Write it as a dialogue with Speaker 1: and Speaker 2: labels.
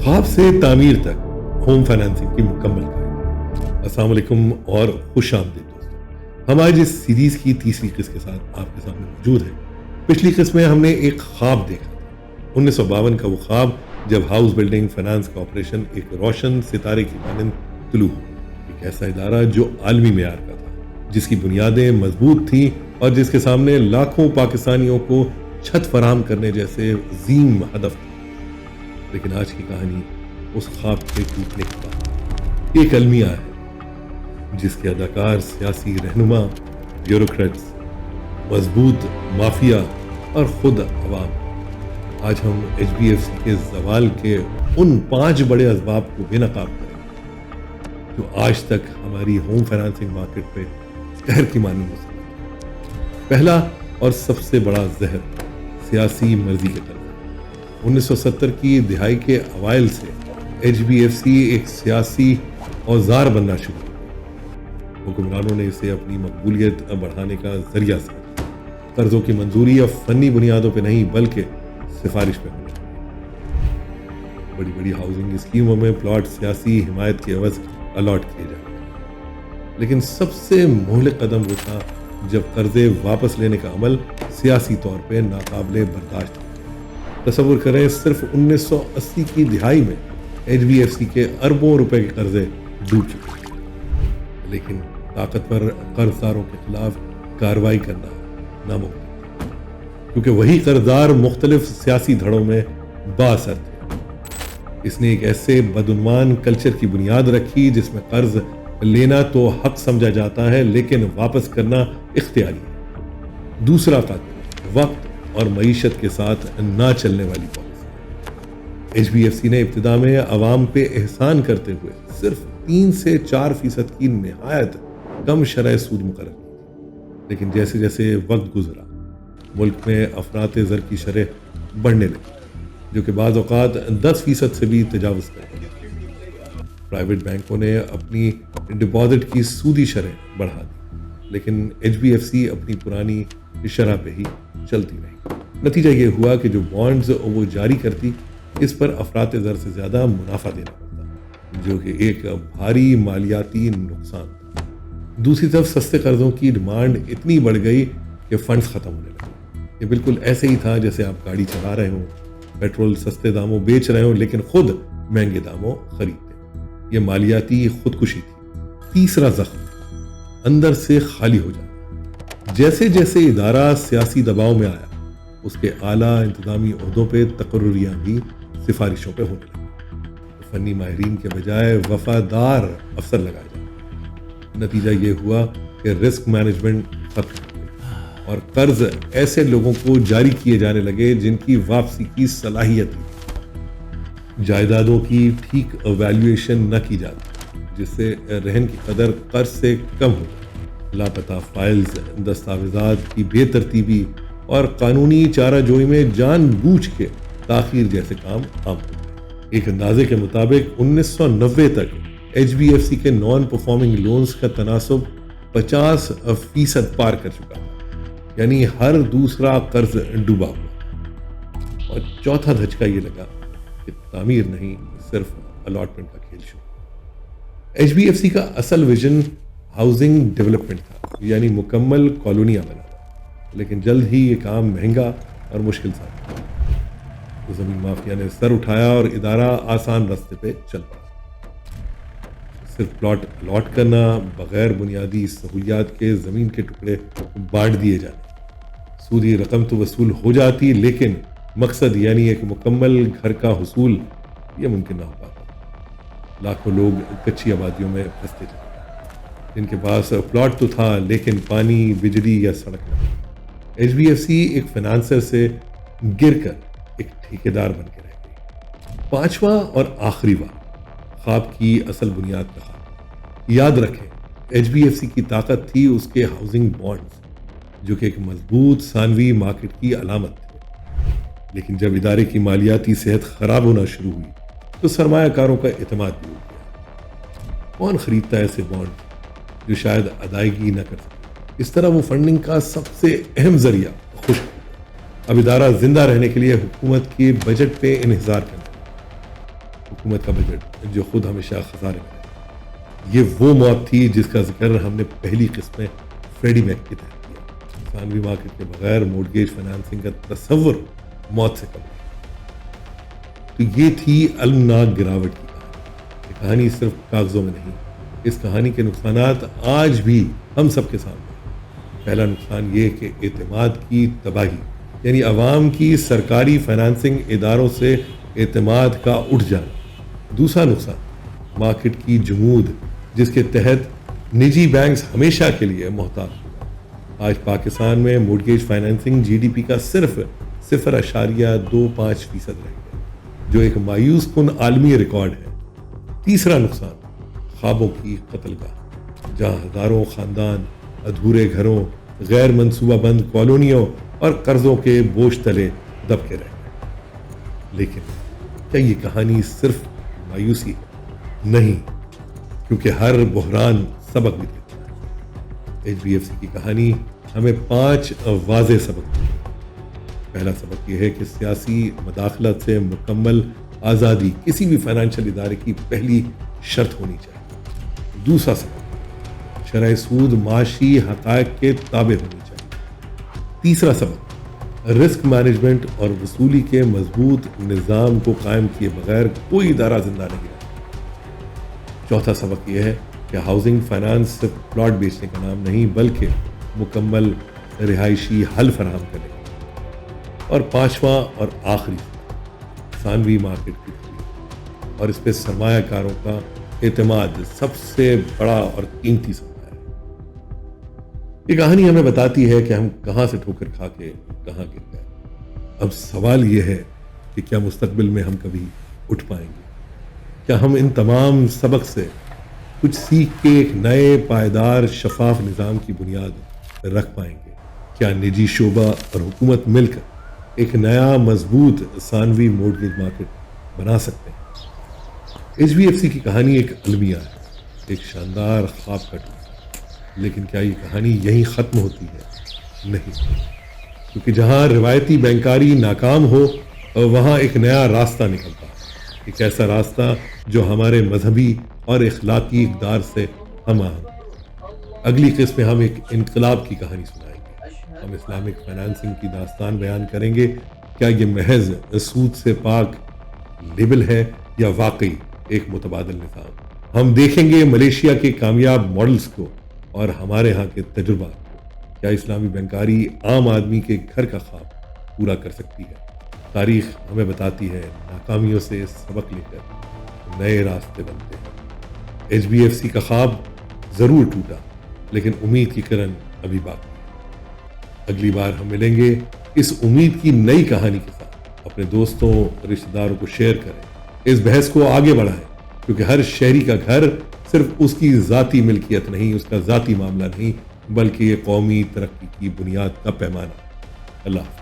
Speaker 1: خواب سے تعمیر تک ہوم فائنانسنگ کی مکمل گائیڈ۔ السلام علیکم اور خوش آمدید دوستو، ہم آج اس سیریز کی تیسری قسط کے ساتھ آپ کے سامنے موجود ہیں۔ پچھلی قسط میں ہم نے ایک خواب دیکھا تھا، 1952 کا وہ خواب جب ہاؤس بلڈنگ فائنانس کارپوریشن ایک روشن ستارے کی مانند طلوع ہوا، ایک ایسا ادارہ جو عالمی معیار کا تھا، جس کی بنیادیں مضبوط تھیں اور جس کے سامنے لاکھوں پاکستانیوں کو چھت فراہم کرنے جیسے عظیم ہدف تھے۔ لیکن آج کی کہانی اس خواب کے ٹوٹنے کی بات ایک المیہ ہے جس کے اداکار سیاسی رہنما، بیوروکریٹس، مضبوط مافیا اور خود عوام۔ آج ہم HBFC کے زوال کے ان 5 بڑے اسباب کو بے نقاب کریں جو آج تک ہماری ہوم فائنانسنگ مارکیٹ پہ قہر کی مانند مسلط۔ پہلا اور سب سے بڑا زہر سیاسی مرضی کے طرف۔ 1970 کی دہائی کے اوائل سے HBFC ایک سیاسی اوزار بننا شروع ہوا۔ حکمرانوں نے اسے اپنی مقبولیت بڑھانے کا ذریعہ سمجھا۔ قرضوں کی منظوری اب فنی بنیادوں پہ نہیں بلکہ سفارش پہ ہونے لگی۔ بڑی بڑی ہاؤسنگ اسکیموں میں پلاٹ سیاسی حمایت کے عوض الاٹ کیے جاتے ہیں، لیکن سب سے مہلک قدم وہ تھا جب قرضے واپس لینے کا عمل سیاسی طور پہ ناقابل برداشت تھا۔ تصور کریں، صرف 1980 کی دہائی میں HBFC کے اربوں روپے کے قرضے ڈوب چکے تھے، لیکن طاقتور قرضداروں کے خلاف کارروائی کرنا ناممکن تھا، کیونکہ وہی قرضدار مختلف سیاسی دھڑوں میں بااثر تھے۔ اس نے ایک ایسے بدعنوان کلچر کی بنیاد رکھی جس میں قرض لینا تو حق سمجھا جاتا ہے لیکن واپس کرنا اختیاری ہے۔ دوسرا قاتل وقت اور معیشت کے ساتھ نہ چلنے والی پالیسی۔ HBFC نے ابتدا میں عوام پہ احسان کرتے ہوئے صرف 3 سے 4% کی نہایت کم شرح سود مقرر کی، لیکن جیسے جیسے وقت گزرا ملک میں افراط زر کی شرح بڑھنے لگی، جو کہ بعض اوقات 10% سے بھی تجاوز کر گئی۔ پرائیویٹ بینکوں نے اپنی ڈپازٹ کی سودی شرح بڑھا دی، لیکن HBFC اپنی پرانی شرح پہ ہی چلتی رہی۔ نتیجہ یہ ہوا کہ جو بانڈز وہ جاری کرتی اس پر افراط زر سے زیادہ منافع دینا پڑتا، جو کہ ایک بھاری مالیاتی نقصان تھا۔ دوسری طرف سستے قرضوں کی ڈیمانڈ اتنی بڑھ گئی کہ فنڈز ختم ہونے لگے۔ یہ بالکل ایسے ہی تھا جیسے آپ گاڑی چلا رہے ہوں، پیٹرول سستے داموں بیچ رہے ہوں لیکن خود مہنگے داموں خریدتے۔ یہ مالیاتی خودکشی تھی۔ تیسرا زخم اندر سے خالی ہو جانا۔ جیسے جیسے ادارہ سیاسی دباؤ میں آیا، اس کے اعلیٰ انتظامی عہدوں پہ تقرریاں بھی سفارشوں پہ ہونے لگی۔ فنی ماہرین کے بجائے وفادار افسر لگائے جاتے۔ نتیجہ یہ ہوا کہ رسک مینجمنٹ ختم ہو گئی اور قرض ایسے لوگوں کو جاری کیے جانے لگے جن کی واپسی کی صلاحیت نہیں۔ جائیدادوں کی ٹھیک ایویلیویشن نہ کی جاتی، جس سے رہن کی قدر قرض سے کم ہو جاتی۔ لاپتہ فائلز، دستاویزات کی بے ترتیبی اور قانونی چارہ جوئی میں جان بوجھ کے تاخیر جیسے کام عام ہو گئے۔ ایک اندازے کے مطابق 1990 تک HBFC کے نان پرفارمنگ لونز کا تناسب 50% پار کر چکا تھا، یعنی ہر دوسرا قرض ڈوبا ہوا۔ اور چوتھا دھچکا یہ لگا کہ تعمیر نہیں، صرف الاٹمنٹ کا کھیل شروع۔ HBFC کا اصل ویژن ہاؤسنگ ڈیولپمنٹ تھا، یعنی مکمل کالونیاں بنانا، لیکن جلد ہی یہ کام مہنگا اور مشکل ثابت ہوا۔ زمین مافیا نے سر اٹھایا اور ادارہ آسان راستے پہ چل پڑا۔ صرف پلاٹ الاٹ کرنا، بغیر بنیادی سہولیات کے زمین کے ٹکڑے بانٹ دیے جانے۔ سودی رقم تو وصول ہو جاتی لیکن مقصد یعنی ایک مکمل گھر کا حصول یہ ممکن نہ ہو پاتا۔ لاکھوں لوگ کچی آبادیوں میں پھنستے جاتے، جن کے پاس پلاٹ تو تھا لیکن پانی، بجلی یا سڑک نہ۔ HBFC ایک فائنانسر سے گر کر ایک ٹھیکیدار بن کے رہ گئی۔ پانچواں اور آخری بات خواب کی اصل بنیاد کا خواب۔ یاد رکھیں، HBFC کی طاقت تھی اس کے ہاؤسنگ بانڈز، جو کہ ایک مضبوط ثانوی مارکیٹ کی علامت تھے۔ لیکن جب ادارے کی مالیاتی صحت خراب ہونا شروع ہوئی تو سرمایہ کاروں کا اعتماد بھی ہو گیا۔ کون خریدتا ہے ایسے بانڈ جو شاید ادائیگی نہ کر سکے؟ اس طرح وہ فنڈنگ کا سب سے اہم ذریعہ خشک۔ اب ادارہ زندہ رہنے کے لیے حکومت کے بجٹ پہ انحصار کرنا۔ حکومت کا بجٹ جو خود ہمیشہ خسارے میں رہے. یہ وہ موت تھی جس کا ذکر ہم نے پہلی قسط میں فریڈی میک کے تحت کیا. ثانوی مارکیٹ کے بغیر مورگیج فائنانسنگ کا تصور موت سے کم ہے. تو یہ تھی المناک گراوٹ کی کہانی. یہ کہانی صرف کاغذوں میں نہیں، اس کہانی کے نقصانات آج بھی ہم سب کے سامنے ہیں. پہلا نقصان یہ کہ اعتماد کی تباہی، یعنی عوام کی سرکاری فائنانسنگ اداروں سے اعتماد کا اٹھ جانا. دوسرا نقصان مارکیٹ کی جمود، جس کے تحت نجی بینکس ہمیشہ کے لیے محتاط ہوگا. آج پاکستان میں mortgage financing G D P کا صرف 0.25% رہ گیا، جو ایک مایوس کن عالمی ریکارڈ ہے. تیسرا نقصان خوابوں کی قتل گاہ، جہاں ہزاروں خاندان ادھورے گھروں، غیر منصوبہ بند کالونیوں اور قرضوں کے بوجھ تلے دب کے رہ گئے. لیکن کیا یہ کہانی صرف مایوسی ہے؟ نہیں، کیونکہ ہر بحران سبق بھی دیتا ہے. ایچ بی ایف سی کی کہانی ہمیں 5 واضح سبق دیتی ہے. پہلا سبق یہ ہے کہ سیاسی مداخلت سے مکمل آزادی کسی بھی فائنینشیل ادارے کی پہلی شرط ہونی چاہیے. دوسرا سبق شرح سود معاشی حقائق کے تابع ہونی چاہیے. تیسرا سبق رسک مینجمنٹ اور وصولی کے مضبوط نظام کو قائم کیے بغیر کوئی ادارہ زندہ نہیں رہتا. چوتھا سبق یہ ہے کہ ہاؤسنگ فائنانس صرف پلاٹ بیچنے کا نام نہیں، بلکہ مکمل رہائشی حل فراہم کرنے کا. اور پانچواں اور آخری ثانوی مارکیٹ کی تحلیل، اور اس پہ سرمایہ کاروں کا اعتماد سب سے بڑا اور قیمتی سرمایہ ہے. یہ کہانی ہمیں بتاتی ہے کہ ہم کہاں سے ٹھوکر کھا کے کہاں گر گئے. اب سوال یہ ہے کہ کیا مستقبل میں ہم کبھی اٹھ پائیں گے؟ کیا ہم ان تمام سبق سے کچھ سیکھ کے ایک نئے پائیدار شفاف نظام کی بنیاد رکھ پائیں گے؟ کیا نجی شعبہ اور حکومت مل کر ایک نیا مضبوط ثانوی مورگیج مارکیٹ بنا سکتے ہیں؟ ایچ بی ایف سی کی کہانی ایک المیہ ہے، ایک شاندار خواب کا ٹکڑا. لیکن کیا یہ کہانی یہیں ختم ہوتی ہے؟ نہیں، کیونکہ جہاں روایتی بینکاری ناکام ہو وہاں ایک نیا راستہ نکلتا ہے. ایک ایسا راستہ جو ہمارے مذہبی اور اخلاقی اقدار سے ہم آہنگ. اگلی قسط میں ہم ایک انقلاب کی کہانی سنائیں گے. ہم اسلامک فائنانسنگ کی داستان بیان کریں گے. کیا یہ محض سود سے پاک لیبل ہے یا واقعی ایک متبادل نظام؟ ہم دیکھیں گے ملیشیا کے کامیاب ماڈلز کو اور ہمارے ہاں کے تجربات کو. کیا اسلامی بینکاری عام آدمی کے گھر کا خواب پورا کر سکتی ہے؟ تاریخ ہمیں بتاتی ہے ناکامیوں سے سبق لے کر نئے راستے بنتے ہیں. ایچ بی ایف سی کا خواب ضرور ٹوٹا، لیکن امید کی کرن ابھی باقی ہے. اگلی بار ہم ملیں گے اس امید کی نئی کہانی کے ساتھ. اپنے دوستوں رشتہ داروں کو شیئر کریں، اس بحث کو آگے بڑھائیں، کیونکہ ہر شہری کا گھر صرف اس کی ذاتی ملکیت نہیں، اس کا ذاتی معاملہ نہیں، بلکہ یہ قومی ترقی کی بنیاد کا پیمانہ. اللہ حافظ.